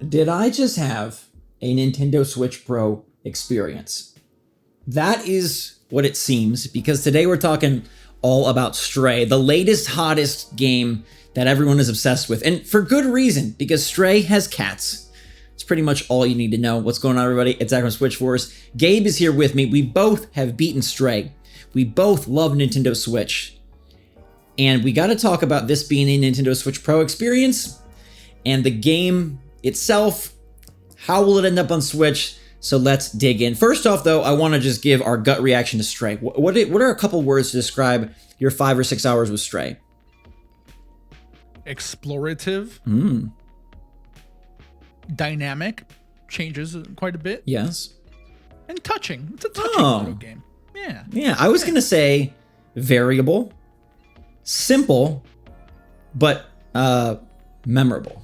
Did I just have a Nintendo Switch Pro experience? That is what it seems, because today we're talking all about Stray, the latest, hottest game that everyone is obsessed with. And for good reason, because Stray has cats. It's pretty much all you need to know. What's going on, everybody? It's Zach from SwitchForce. Gabe is here with me. We both have beaten Stray. We both love Nintendo Switch. And we got to talk about this being a Nintendo Switch Pro experience and the game itself. How will it end up on Switch? So let's dig in. First off, though, I want to just give our gut reaction to Stray. What are a couple words to describe your 5 or 6 hours with Stray? Explorative. Dynamic. Changes quite a bit. Yes. And touching. It's a touching video game. Yeah. Yeah, I was going to say variable, simple, but memorable.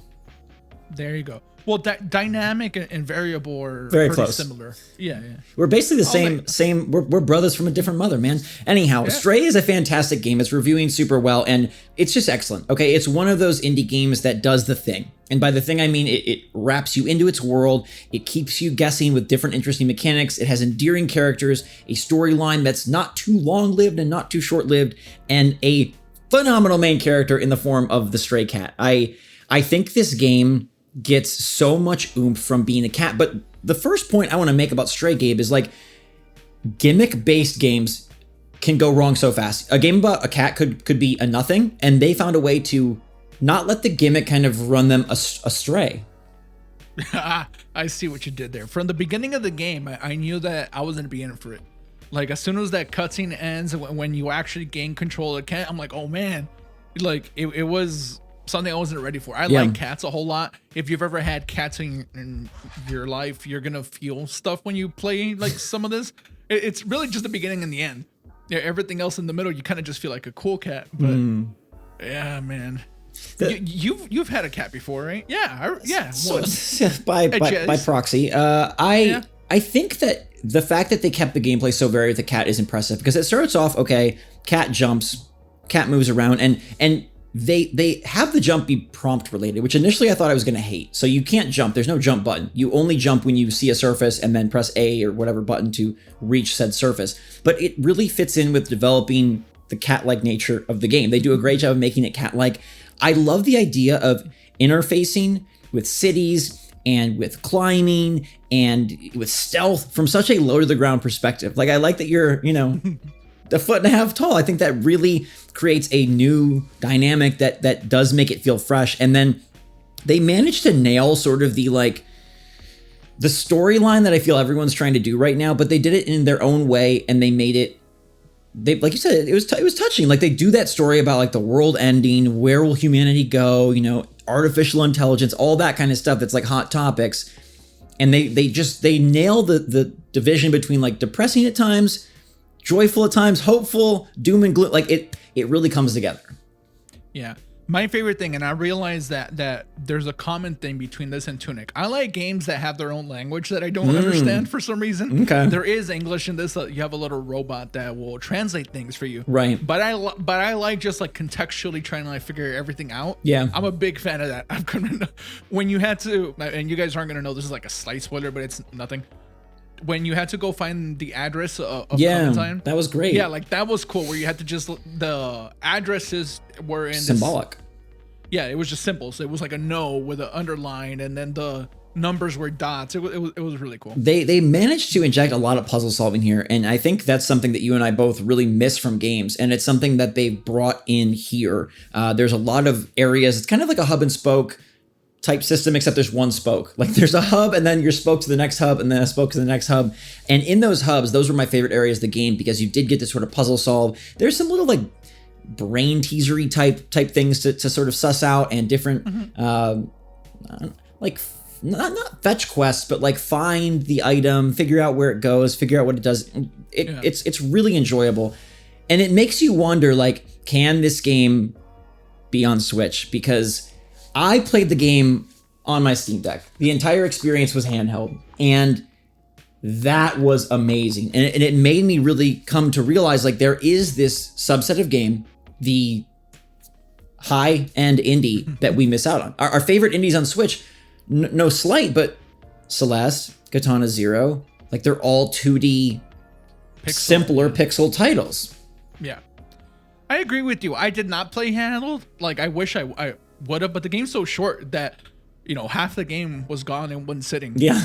There you go. Well, dynamic and variable are very pretty close. Similar. Yeah. We're basically the same. We're brothers from a different mother, man. Anyhow, yeah. Stray is a fantastic game. It's reviewing super well, and it's just excellent. Okay, it's one of those indie games that does the thing. And by the thing, I mean it wraps you into its world. It keeps you guessing with different interesting mechanics. It has endearing characters, a storyline that's not too long-lived and not too short-lived, and a phenomenal main character in the form of the stray cat. I think this game gets so much oomph from being a cat. But the first point I want to make about Stray, Gabe, is like gimmick-based games can go wrong so fast. A game about a cat could be a nothing, and they found a way to not let the gimmick kind of run them astray. I see what you did there. From the beginning of the game, I knew that I wasn't be in for it. Like, as soon as that cutscene ends, when you actually gain control of the cat, I'm like, oh man, like it was something I wasn't ready for. I like cats a whole lot. If you've ever had cats in your life, you're gonna feel stuff when you play like some of this. It's really just the beginning and the end. Yeah, everything else in the middle, you kind of just feel like a cool cat. But yeah, man. You've had a cat before, right? Yeah. So, by proxy. I think that the fact that they kept the gameplay so varied with the cat is impressive, because it starts off, okay, cat jumps, cat moves around, and they have the jump be prompt related, which initially I thought I was going to hate. So you can't jump. There's no jump button. You only jump when you see a surface and then press A or whatever button to reach said surface. But it really fits in with developing the cat-like nature of the game. They do a great job of making it cat-like. I love the idea of interfacing with cities and with climbing and with stealth from such a low to the ground perspective. Like, I like that you're, a foot and a half tall. I think that really creates a new dynamic that does make it feel fresh. And then they managed to nail sort of the storyline that I feel everyone's trying to do right now, but they did it in their own way, and they made it, like you said, it was touching. Like, they do that story about like the world ending, where will humanity go, artificial intelligence, all that kind of stuff that's like hot topics. And they nail the division between like depressing at times, joyful at times, hopeful, doom and gloom. Like, it really comes together. Yeah. My favorite thing, and I realize that there's a common thing between this and Tunic. I like games that have their own language that I don't understand for some reason. Okay. There is English in this. You have a little robot that will translate things for you. Right. But I like just like contextually trying to like figure everything out. Yeah. I'm a big fan of that. I'm gonna when you had to, and you guys aren't gonna know, this is like a slight spoiler, but it's nothing. When you had to go find the address of Clementine, that was great. Yeah, like that was cool. Where you had to just, the addresses were in symbolic. Yeah, it was just simple. So it was like a no with an underline, and then the numbers were dots. It was really cool. They managed to inject a lot of puzzle solving here, and I think that's something that you and I both really miss from games, and it's something that they brought in here. There's a lot of areas. It's kind of like a hub and spoke type system, except there's one spoke. Like, there's a hub, and then your spoke to the next hub, and then a spoke to the next hub. And in those hubs, those were my favorite areas of the game, because you did get to sort of puzzle solve. There's some little like brain teasery type things to sort of suss out, and different like not fetch quests, but like find the item, figure out where it goes, figure out what it does. It's really enjoyable, and it makes you wonder, like, can this game be on Switch? Because I played the game on my Steam Deck. The entire experience was handheld, and that was amazing. And it made me really come to realize, like, there is this subset of game, the high-end indie, that we miss out on. Our favorite indies on Switch no slight, but Celeste, Katana Zero, like they're all 2D, simpler pixel titles. Yeah. I agree with you. I did not play handheld. Like, I wish I would have, but the game's so short that, you know, half the game was gone in one sitting. Yeah.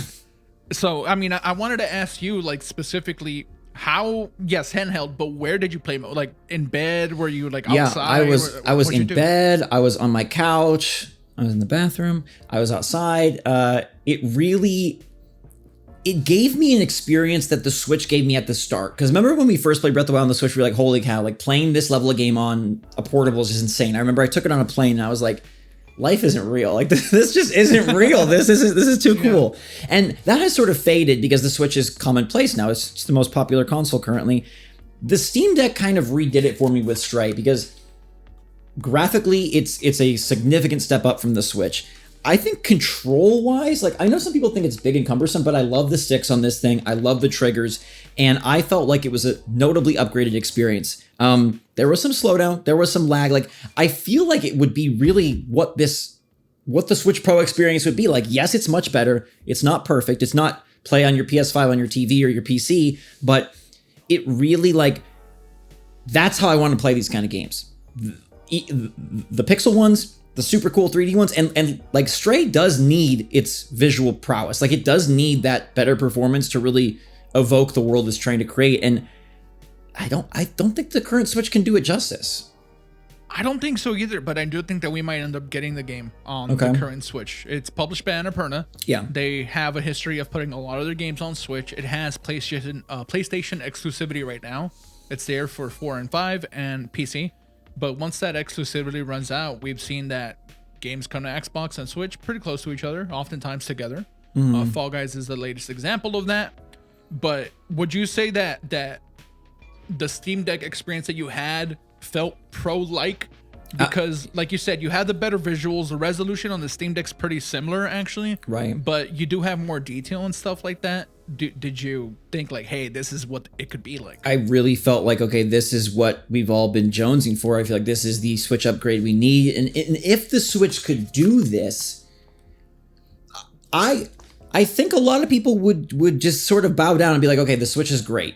So, I mean, I wanted to ask you, like, specifically how, yes, handheld, but where did you play? Like, in bed? Were you, like, outside? Yeah, I was in bed. I was on my couch. I was in the bathroom. I was outside. It gave me an experience that the Switch gave me at the start. Because remember when we first played Breath of the Wild on the Switch, we were like, holy cow, like playing this level of game on a portable is just insane. I remember I took it on a plane and I was like, life isn't real. Like this just isn't real. This is too cool. Yeah. And that has sort of faded because the Switch is commonplace now. It's the most popular console currently. The Steam Deck kind of redid it for me with Stray because graphically it's a significant step up from the Switch. I think control-wise, like I know some people think it's big and cumbersome, but I love the sticks on this thing. I love the triggers, and I felt like it was a notably upgraded experience. There was some slowdown, there was some lag. Like I feel like it would be really what the Switch Pro experience would be like. Yes, it's much better. It's not perfect. It's not play on your PS5 on your TV or your PC, but it really like that's how I want to play these kind of games. The pixel ones, the super cool 3D ones, and like Stray does need its visual prowess. Like it does need that better performance to really evoke the world it's trying to create. And I don't think the current Switch can do it justice. I don't think so either, but I do think that we might end up getting the game on the current Switch. It's published by Annapurna. Yeah. They have a history of putting a lot of their games on Switch. It has PlayStation exclusivity right now. It's there for 4 and 5 and PC. But once that exclusivity runs out, we've seen that games come to Xbox and Switch pretty close to each other, oftentimes together. Fall Guys is the latest example of that. But would you say that the Steam Deck experience that you had felt pro-like? Because like you said, you had the better visuals. The resolution on the Steam Deck's pretty similar, actually. Right. But you do have more detail and stuff like that. Did you think like, hey, this is what it could be like? I really felt like, okay, this is what we've all been jonesing for. I feel like this is the Switch upgrade we need. And if the Switch could do this, I think a lot of people would just sort of bow down and be like, okay, the Switch is great.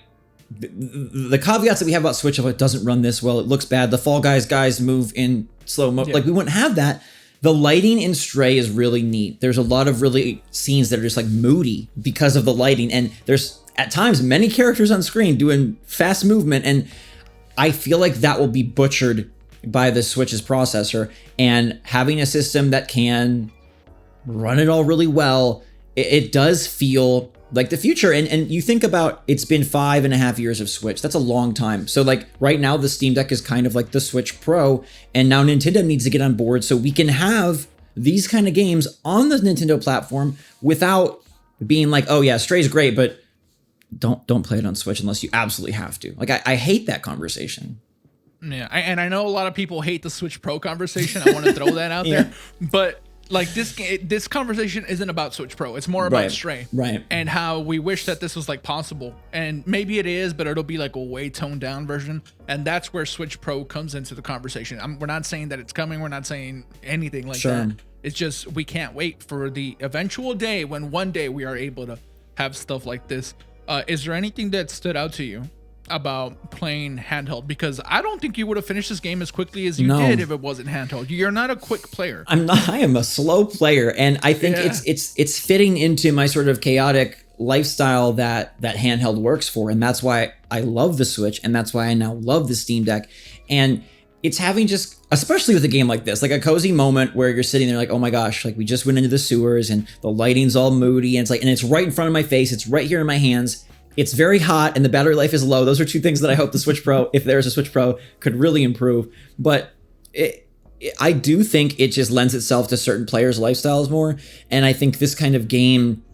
The caveats that we have about Switch, if it doesn't run this well, it looks bad. The Fall Guys move in slow mo. Like we wouldn't have that. The lighting in Stray is really neat. There's a lot of really scenes that are just like moody because of the lighting. And there's at times many characters on screen doing fast movement. And I feel like that will be butchered by the Switch's processor. And having a system that can run it all really well, it does feel like the future. And you think about, it's been 5.5 years of Switch. That's a long time. So like right now the Steam Deck is kind of like the Switch Pro, and now Nintendo needs to get on board so we can have these kind of games on the Nintendo platform without being like, oh yeah, Stray's great, but don't play it on Switch unless you absolutely have to. Like I hate that conversation. Yeah, and I know a lot of people hate the Switch Pro conversation. I want to throw that out there, but like this conversation isn't about Switch Pro. It's more about Stray, right? And how we wish that this was like possible, and maybe it is, but it'll be like a way toned down version. And that's where Switch Pro comes into the conversation. We're not saying that it's coming. We're not saying anything like that. It's just we can't wait for the eventual day when one day we are able to have stuff like this. Is there anything that stood out to you about playing handheld? Because I don't think you would have finished this game as quickly as you did if it wasn't handheld. You're not a quick player. I am a slow player, and I think it's fitting into my sort of chaotic lifestyle that handheld works for, and that's why I love the Switch, and that's why I now love the Steam Deck. And it's having just, especially with a game like this, like a cozy moment where you're sitting there like, oh my gosh, like we just went into the sewers and the lighting's all moody, and it's like, and it's right in front of my face, it's right here in my hands. It's very hot and the battery life is low. Those are two things that I hope the Switch Pro, if there's a Switch Pro, could really improve. But I do think it just lends itself to certain players' lifestyles more. And I think this kind of game,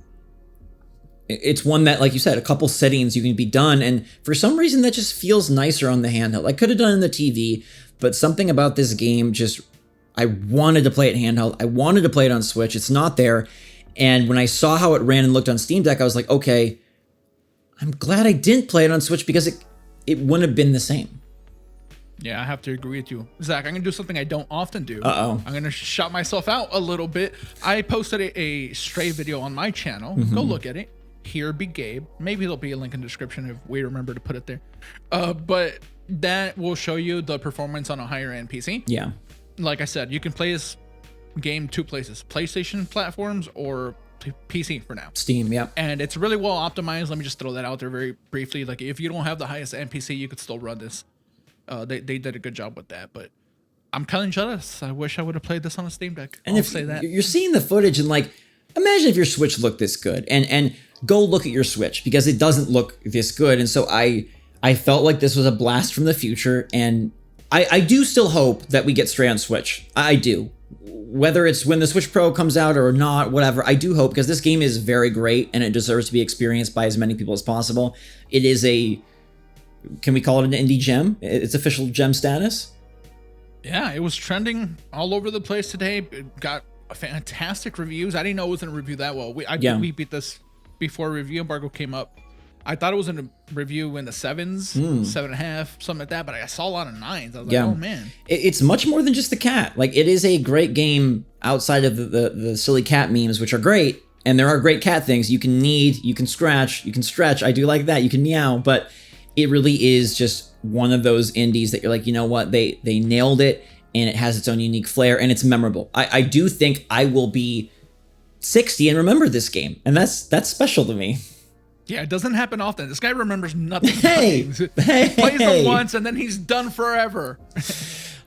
it's one that, like you said, a couple settings you can be done. And for some reason, that just feels nicer on the handheld. I could have done it on the TV, but something about this game just, I wanted to play it handheld. I wanted to play it on Switch. It's not there. And when I saw how it ran and looked on Steam Deck, I was like, okay, I'm glad I didn't play it on Switch because it wouldn't have been the same. Yeah, I have to agree with you. Zach, I'm going to do something I don't often do. Uh-oh. I'm going to shout myself out a little bit. I posted a Stray video on my channel. Go look at it. Here be Gabe. Maybe there'll be a link in the description if we remember to put it there. But that will show you the performance on a higher end PC. Yeah. Like I said, you can play this game 2 places, PlayStation platforms or PC for now. Steam, yeah. And it's really well optimized. Let me just throw that out there very briefly. Like if you don't have the highest end PC, you could still run this. They did a good job with that, but I'm kind of jealous. I wish I would have played this on a Steam Deck. And I'll if say that. you're seeing the footage and like, imagine if your Switch looked this good, and go look at your Switch because it doesn't look this good. And so I felt like this was a blast from the future, and I do still hope that we get Stray on Switch. I do. Whether it's when the Switch Pro comes out or not, whatever, I do hope, because this game is very great and it deserves to be experienced by as many people as possible. It is can we call it an indie gem? It's official gem status. Yeah, it was trending all over the place today. It got fantastic reviews. I didn't know it was going to review that well. We beat this before review embargo came up. I thought it was in a review in the 7s, 7.5, something like that, but I saw a lot of 9s. I was like, oh man. It's much more than just the cat. Like, it is a great game outside of the silly cat memes, which are great, and there are great cat things. You can knead, you can scratch, you can stretch. I do like that. You can meow, but it really is just one of those indies that you're like, you know what? They nailed it, and it has its own unique flair, and it's memorable. I do think I will be 60 and remember this game, and that's special to me. Yeah, it doesn't happen often. This guy remembers nothing. Hey, He plays them once, and then he's done forever.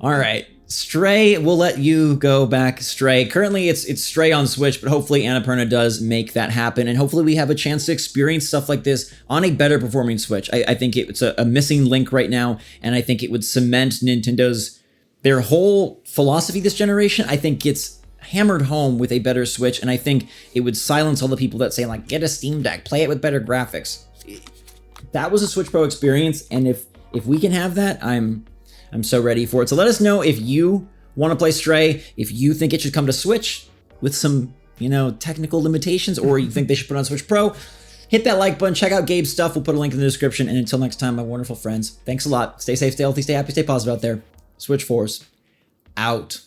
All right. Stray, we'll let you go back, Stray. Currently, it's Stray on Switch, but hopefully Annapurna does make that happen, and hopefully we have a chance to experience stuff like this on a better performing Switch. I think it's a missing link right now, and I think it would cement their whole philosophy this generation. I think gets hammered home with a better Switch, and I think it would silence all the people that say, like, get a Steam Deck, play it with better graphics. That was a Switch Pro experience, and if we can have that, I'm so ready for it. So let us know if you want to play Stray, if you think it should come to Switch with some, technical limitations, or you think they should put it on Switch Pro. Hit that like button, check out Gabe's stuff. We'll put a link in the description. And until next time, my wonderful friends, thanks a lot. Stay safe, stay healthy, stay happy, stay positive out there. SwitchForce, out.